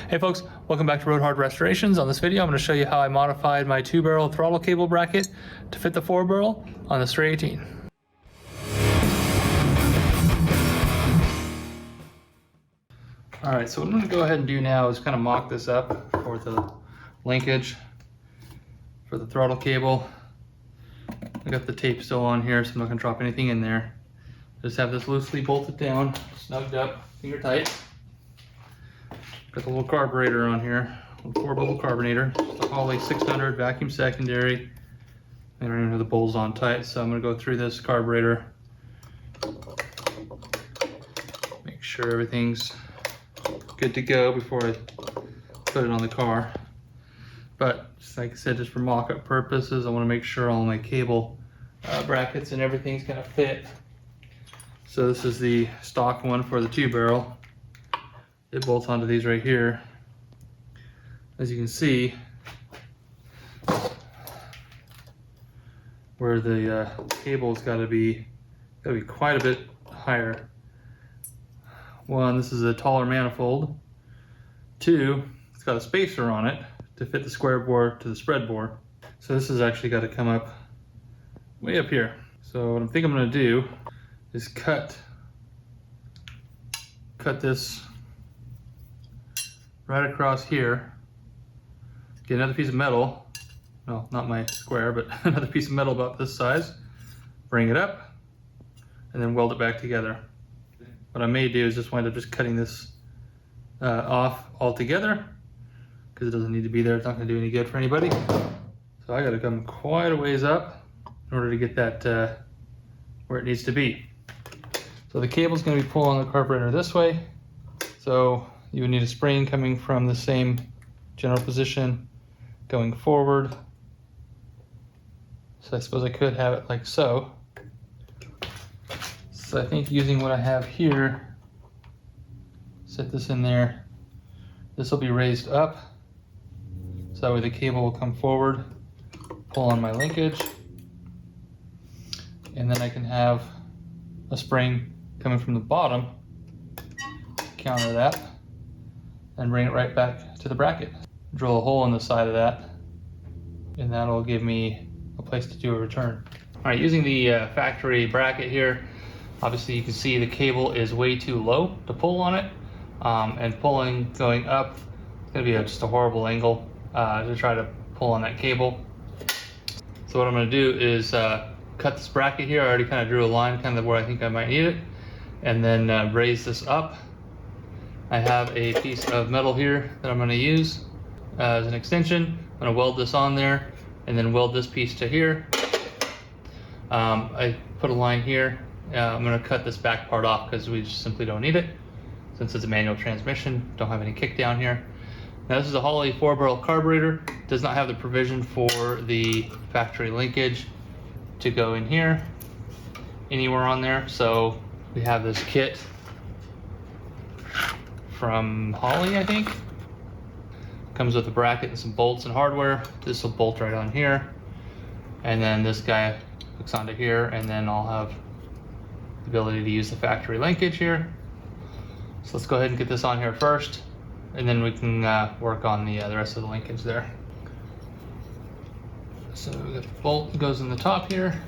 Hey folks, welcome back to Road Hard Restorations. On this video, I'm going to show you how I modified my 2-barrel throttle cable bracket to fit the 4-barrel on the Stray 18. Alright, so what I'm going to go ahead and do now is kind of mock this up for the linkage for the throttle cable. I got the tape still on here, so I'm not going to drop anything in there. Just have this loosely bolted down, snugged up, finger tight. Got the little carburetor on here, little 4-bubble carbonator, just a Holley 600 vacuum secondary. I don't even have the bowls on tight, so I'm going to go through this carburetor. Make sure everything's good to go before I put it on the car. But like I said, just for mock-up purposes, I want to make sure all my cable brackets and everything's going to fit. So this is the stock one for the 2-barrel. It bolts onto these right here. As you can see, where the cable's got to be quite a bit higher. One, this is a taller manifold. Two, it's got a spacer on it to fit the square bore to the spread bore. So this has actually got to come up way up here. So what I think I'm going to do is cut this right across here. Get another piece of metal, well, not my square, but another piece of metal about this size. Bring it up, and then weld it back together. What I may do is just wind up just cutting this off altogether, because it doesn't need to be there. It's not going to do any good for anybody. So I got to come quite a ways up in order to get that where it needs to be. So the cable's going to be pulling the carburetor this way. So you would need a spring coming from the same general position going forward. So I suppose I could have it like so. So I think using what I have here, set this in there. This will be raised up. So that way the cable will come forward, pull on my linkage, and then I can have a spring coming from the bottom, counter that, and bring it right back to the bracket. Drill a hole in the side of that, and that'll give me a place to do a return. All right, using the factory bracket here, obviously you can see the cable is way too low to pull on it, and going up, it's gonna be just a horrible angle to try to pull on that cable. So what I'm gonna do is cut this bracket here. I already kind of drew a line kind of where I think I might need it, and then raise this up. I have a piece of metal here that I'm going to use as an extension. I'm going to weld this on there and then weld this piece to here. I put a line here. I'm going to cut this back part off because we just simply don't need it. Since it's a manual transmission, don't have any kick down here. Now this is a Holley 4-barrel carburetor. Does not have the provision for the factory linkage to go in here anywhere on there. So we have this kit from Holley, I think. Comes with a bracket and some bolts and hardware. This will bolt right on here, and then this guy hooks onto here, and then I'll have the ability to use the factory linkage here. So let's go ahead and get this on here first, and then we can work on the rest of the linkage there. So we got the bolt that goes in the top here,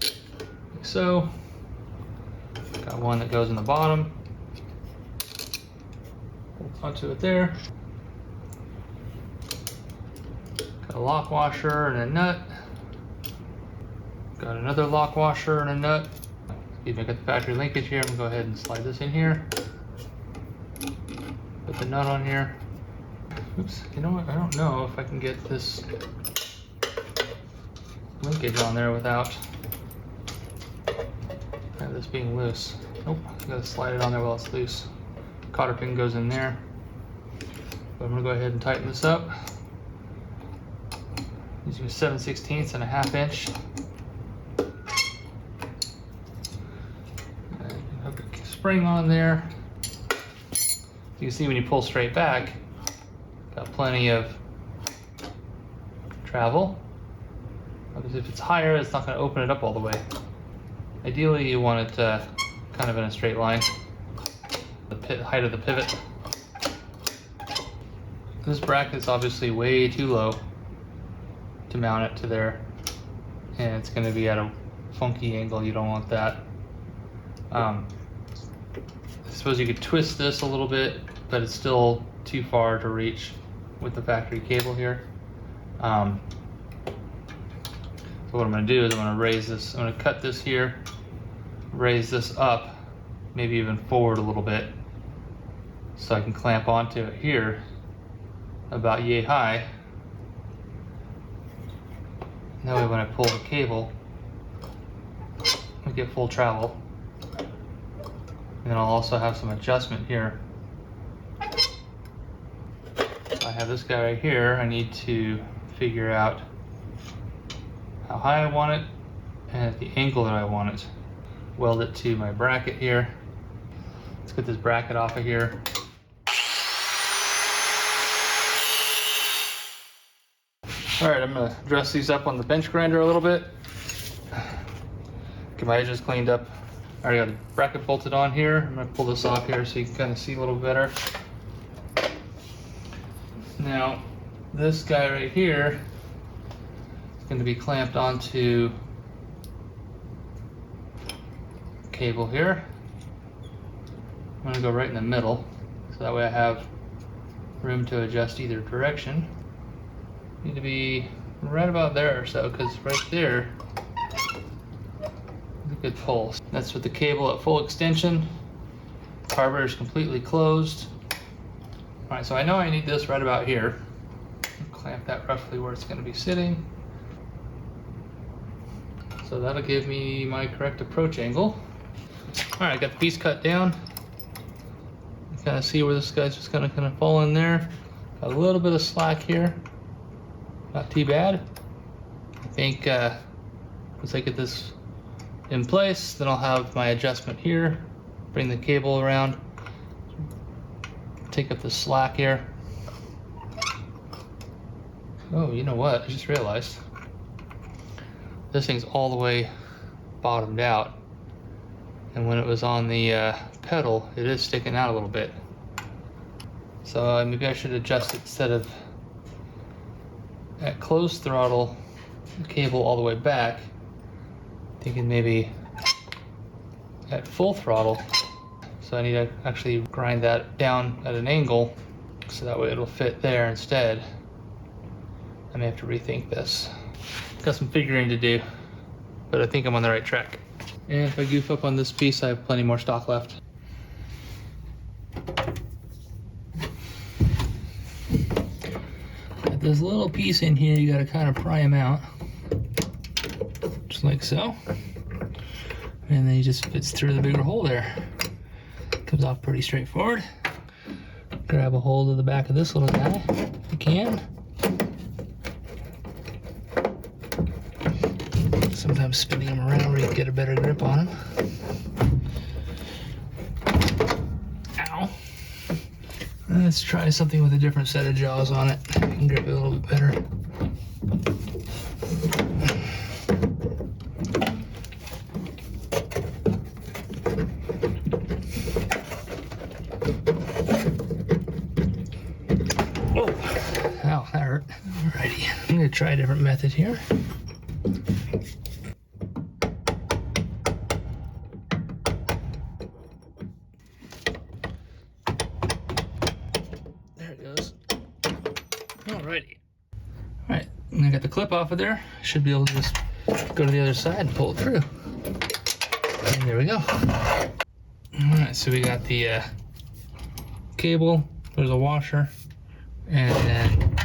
like so. Got one that goes in the bottom. Onto it there. Got a lock washer and a nut. Got another lock washer and a nut. Excuse me, I got the factory linkage here. I'm gonna go ahead and slide this in here. Put the nut on here. Oops, you know what? I don't know if I can get this linkage on there without this being loose. Nope, I gotta slide it on there while it's loose. Cotter pin goes in there. But I'm gonna go ahead and tighten this up. Using a 7/16 and a 1/2 inch. And hook a spring on there. You can see when you pull straight back, got plenty of travel. Obviously if it's higher, it's not gonna open it up all the way. Ideally you want it kind of in a straight line. The height of the pivot. This bracket is obviously way too low to mount it to there, and it's going to be at a funky angle. You don't want that. I suppose you could twist this a little bit, but it's still too far to reach with the factory cable here. So what I'm going to do is I'm going to raise this. I'm going to cut this here, raise this up, maybe even forward a little bit, so I can clamp onto it here about yay high. That way when I pull the cable, I get full travel. And then I'll also have some adjustment here. I have this guy right here. I need to figure out how high I want it and at the angle that I want it. Weld it to my bracket here. Let's get this bracket off of here. All right, I'm gonna dress these up on the bench grinder a little bit. Get my edges cleaned up. I already got the bracket bolted on here. I'm gonna pull this off here so you can kind of see a little better. Now, this guy right here is going to be clamped onto cable here. I'm going to go right in the middle, so that way I have room to adjust either direction. Need to be right about there or so, because right there is a good pull. That's with the cable at full extension. Carburetor is completely closed. All right, so I know I need this right about here. Clamp that roughly where it's going to be sitting. So that'll give me my correct approach angle. All right, I got the piece cut down. You kind of see where this guy's just going to kind of fall in there. Got a little bit of slack here. Not too bad. I think once I get this in place, then I'll have my adjustment here. Bring the cable around. Take up the slack here. Oh, you know what? I just realized this thing's all the way bottomed out, and when it was on the pedal, it is sticking out a little bit. So maybe I should adjust it instead of at closed throttle, the cable all the way back. Thinking maybe at full throttle. So I need to actually grind that down at an angle so that way it'll fit there instead. I may have to rethink this. Got some figuring to do, but I think I'm on the right track. And if I goof up on this piece, I have plenty more stock left. Got this little piece in here, you gotta kind of pry him out. Just like so. And then he just fits through the bigger hole there. Comes off pretty straightforward. Grab a hold of the back of this little guy if you can. Sometimes spinning them around where you get a better grip on them. Ow. Let's try something with a different set of jaws on it. You can grip it a little bit better. Ow, that hurt. Alrighty, I'm gonna try a different method here. There it goes. Alrighty. Alright, and I got the clip off of there. Should be able to just go to the other side and pull it through. And there we go. Alright, so we got the cable, there's a washer, and then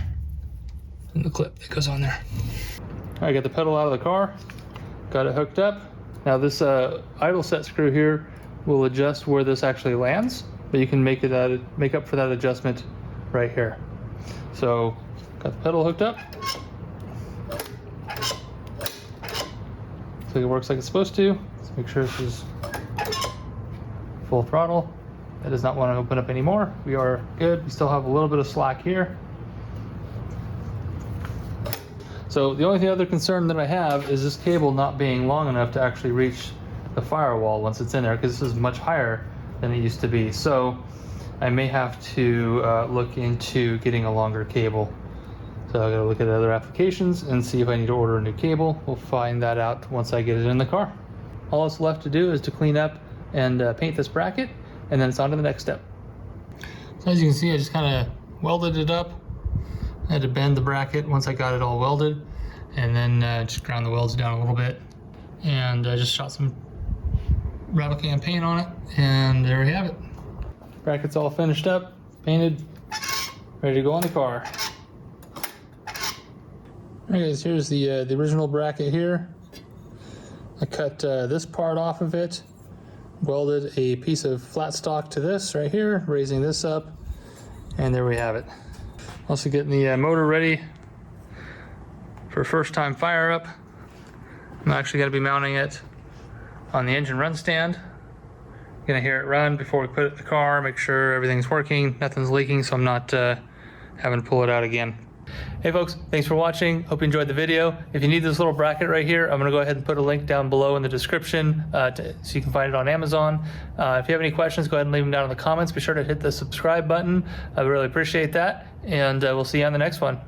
the clip that goes on there. I got the pedal out of the car, got it hooked up. Now this idle set screw here will adjust where this actually lands, but you can make up for that adjustment right here. So got the pedal hooked up. So it works like it's supposed to. Let's make sure this is full throttle. That does not want to open up anymore. We are good. We still have a little bit of slack here. So the only other concern that I have is this cable not being long enough to actually reach the firewall once it's in there, because this is much higher than it used to be. So I may have to look into getting a longer cable. So I gotta look at other applications and see if I need to order a new cable. We'll find that out once I get it in the car. All that's left to do is to clean up and paint this bracket, and then it's on to the next step. So as you can see, I just kind of welded it up. I had to bend the bracket once I got it all welded, and then just ground the welds down a little bit, and I just shot some rattle can paint on it, and there we have it. Bracket's all finished up, painted, ready to go on the car. Alright guys, here's the original bracket here. I cut this part off of it, welded a piece of flat stock to this right here, raising this up, and there we have it. Also getting the motor ready for first time fire up. I'm actually going to be mounting it on the engine run stand. Gonna hear it run before we put it in the car, make sure everything's working, nothing's leaking, so I'm not having to pull it out again. Hey folks, thanks for watching. Hope you enjoyed the video. If you need this little bracket right here, I'm gonna go ahead and put a link down below in the description so you can find it on Amazon. If you have any questions, go ahead and leave them down in the comments. Be sure to hit the subscribe button. I really appreciate that, and we'll see you on the next one.